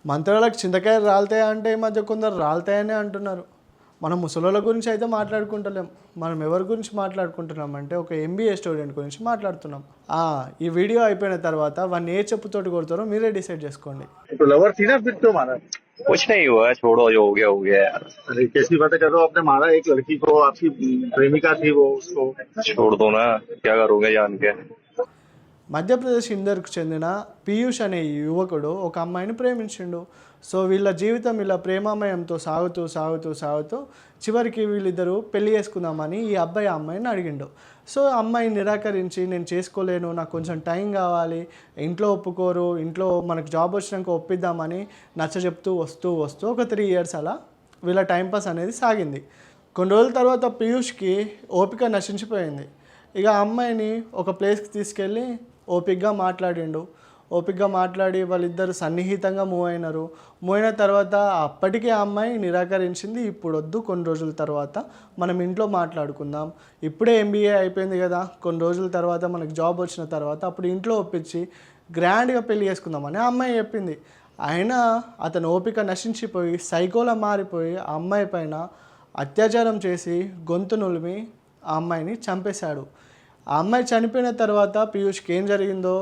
మంత్రాలకు చింతకాయలు రాలుతాయా అంటే ఈ మధ్య కొందరు రాలుతాయని అంటున్నారు. మనం ముసలోళ్ళ గురించి అయితే మాట్లాడుకుంటలేం. మనం ఎవరి గురించి మాట్లాడుకుంటున్నాం అంటే ఒక ఎంబీఏ స్టూడెంట్ గురించి మాట్లాడుతున్నాం. ఈ వీడియో అయిపోయిన తర్వాత వాడిని ఏ చెప్పుతోటి కొడతారో మీరే డిసైడ్ చేసుకోండి. तो लवर थी ना फिर तो मारा। कुछ नहीं हुआ है, छोड़ो, जो हो गया यार। अरे कैसी बातें कर रहे हो, आपने मारा एक लड़की को, आपकी प्रेमिका थी वो, उसको छोड़ दो ना, क्या करोगे जान के। మధ్యప్రదేశ్ ఇందర్కు చెందిన పీయూష్ అనే యువకుడు ఒక అమ్మాయిని ప్రేమించిండు. సో వీళ్ళ జీవితం ఇలా ప్రేమామయంతో సాగుతూ సాగుతూ సాగుతూ చివరికి వీళ్ళిద్దరూ పెళ్లి చేసుకుందామని ఈ అబ్బాయి ఆ అమ్మాయిని అడిగిండు. సో అమ్మాయి నిరాకరించి నేను చేసుకోలేను, నాకు కొంచెం టైం కావాలి, ఇంట్లో ఒప్పుకోరు, ఇంట్లో మనకు జాబ్ వచ్చినాక ఒప్పిద్దామని నచ్చజెప్తూ వస్తూ వస్తూ ఒక 3 years అలా వీళ్ళ టైంపాస్ అనేది సాగింది. కొన్ని రోజుల తర్వాత పీయూష్కి ఓపిక నశించిపోయింది. ఇక అమ్మాయిని ఒక ప్లేస్కి తీసుకెళ్ళి ఓపికగా మాట్లాడి వాళ్ళిద్దరు సన్నిహితంగా మూవ్ అయినారు. మూవ్ అయిన తర్వాత అప్పటికే ఆ అమ్మాయి నిరాకరించింది. ఇప్పుడు వద్దు, కొన్ని రోజుల తర్వాత మనం ఇంట్లో మాట్లాడుకుందాం, ఇప్పుడే ఎంబీఏ అయిపోయింది కదా, కొన్ని రోజుల తర్వాత మనకు జాబ్ వచ్చిన తర్వాత అప్పుడు ఇంట్లో ఒప్పించి గ్రాండ్గా పెళ్లి చేసుకుందామని ఆ అమ్మాయి చెప్పింది. అయినా అతను ఓపిక నశించిపోయి సైకోలా మారిపోయి ఆ అమ్మాయి పైన అత్యాచారం చేసి గొంతు నులిమి ఆ అమ్మాయిని చంపేశాడు. ఆ అమ్మాయి చనిపోయిన తర్వాత పీయూష్కి ఏం జరిగిందో,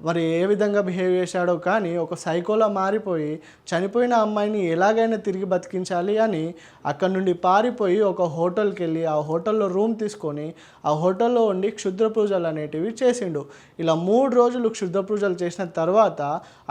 మరి ఏ విధంగా బిహేవ్ చేశాడో కానీ ఒక సైకోలా మారిపోయి చనిపోయిన అమ్మాయిని ఎలాగైనా తిరిగి బతికించాలి అని అక్కడ నుండి పారిపోయి ఒక హోటల్కి వెళ్ళి ఆ హోటల్లో రూమ్ తీసుకొని ఆ హోటల్లో ఉండి క్షుద్ర పూజలు అనేటివి చేసిండు. ఇలా 3 రోజులు క్షుద్ర పూజలు చేసిన తర్వాత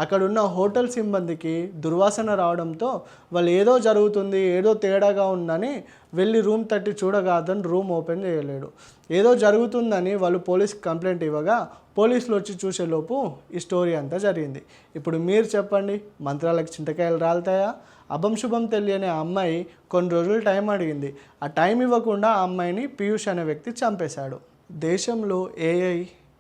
అక్కడున్న హోటల్ సిబ్బందికి దుర్వాసన రావడంతో వాళ్ళు ఏదో జరుగుతుంది, ఏదో తేడాగా ఉందని వెళ్ళి రూమ్ తట్టి చూడగా అతను రూమ్ ఓపెన్ చేయలేడు. ఏదో జరుగుతుందని వాళ్ళు పోలీస్కి కంప్లైంట్ ఇవ్వగా పోలీసులు వచ్చి చూసేలోపు ఈ స్టోరీ అంతా జరిగింది. ఇప్పుడు మీరు చెప్పండి, మంత్రాలకు చింతకాయలు రాలుతాయా? అభం శుభం తెలియని ఆ అమ్మాయి కొన్ని రోజులు టైం అడిగింది. ఆ టైం ఇవ్వకుండా ఆ అమ్మాయిని పీయూష్ అనే వ్యక్తి చంపేశాడు. దేశంలో ఏఐ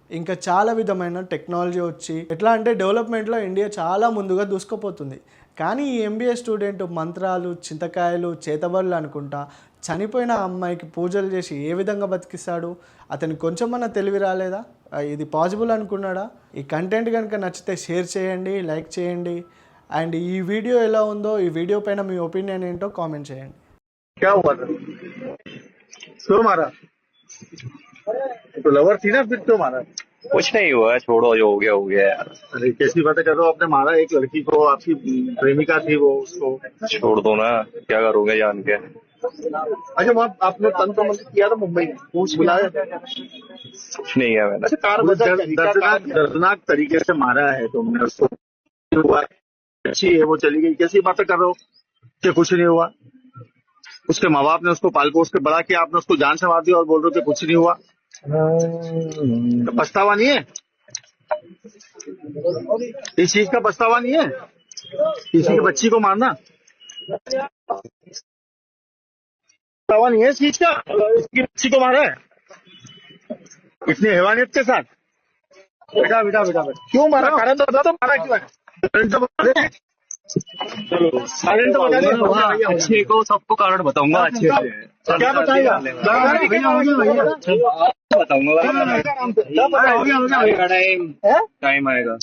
ఇంకా చాలా విధమైన టెక్నాలజీ వచ్చి ఎట్లా అంటే డెవలప్మెంట్లో ఇండియా చాలా ముందుగా దూసుకుపోతుంది. కానీ ఈ ఎంబీఏ స్టూడెంట్ మంత్రాలు, చింతకాయలు, చేతబడులు అనుకుంటా చనిపోయిన అమ్మాయికి పూజలు చేసి ఏ విధంగా బతికిస్తాడు? అతనికి కొంచెమన్నా తెలివి రాలేదా? ఇది పాసిబుల్ అనుకున్నాడా? ఈ కంటెంట్ కనుక నచ్చితే షేర్ చేయండి, లైక్ చేయండి. అండ్ ఈ వీడియో ఎలా ఉందో, ఈ వీడియో పైన మీ ఒపీనియన్ ఏంటో కామెంట్ చేయండి. क्या हुआ था? क्यों मारा? तो लवर थी ना फिर तो मारा। कुछ नहीं हुआ है, छोड़ो, जो हो गया यार। अरे कैसी बातें कर रहे हो, आपने मारा एक लड़की को, आपकी प्रेमिका थी वो, उसको छोड़ दो ना, क्या करोगे जान के। अच्छा वहाँ आपने तंत्र मंत्र किया था मुंबई में, पूछ बुलाया? कुछ नहीं है मैंने। अच्छा कार दर्दनाक तरीके से मारा है तुमने उसको, हुआ अच्छी है वो चली गई, कैसी बातें कर रहे हो कि कुछ नहीं हुआ? उसके माँ बाप ने उसको पाल पोस के बड़ा किया, आपने उसको जान से मार दिया और बोल रहे हो कि कुछ नहीं हुआ। तो पछतावा नहीं है? इस चीज का पछतावा नहीं है किसी की बच्ची को मारना? पछतावा नहीं है इस चीज का? इसकी बच्ची को मारा है इतनी हैवानियत के साथ? बेटा बेटा बेटा बेटा क्यों मारा? कारण तो बता दो, मारा क्यों है? कारण तो बता दे, कारण तो बता दे। अच्छे को सबको कारण बताऊंगा अच्छे से। क्या बताएगा? बताऊंगा, टाइम टाइम आएगा।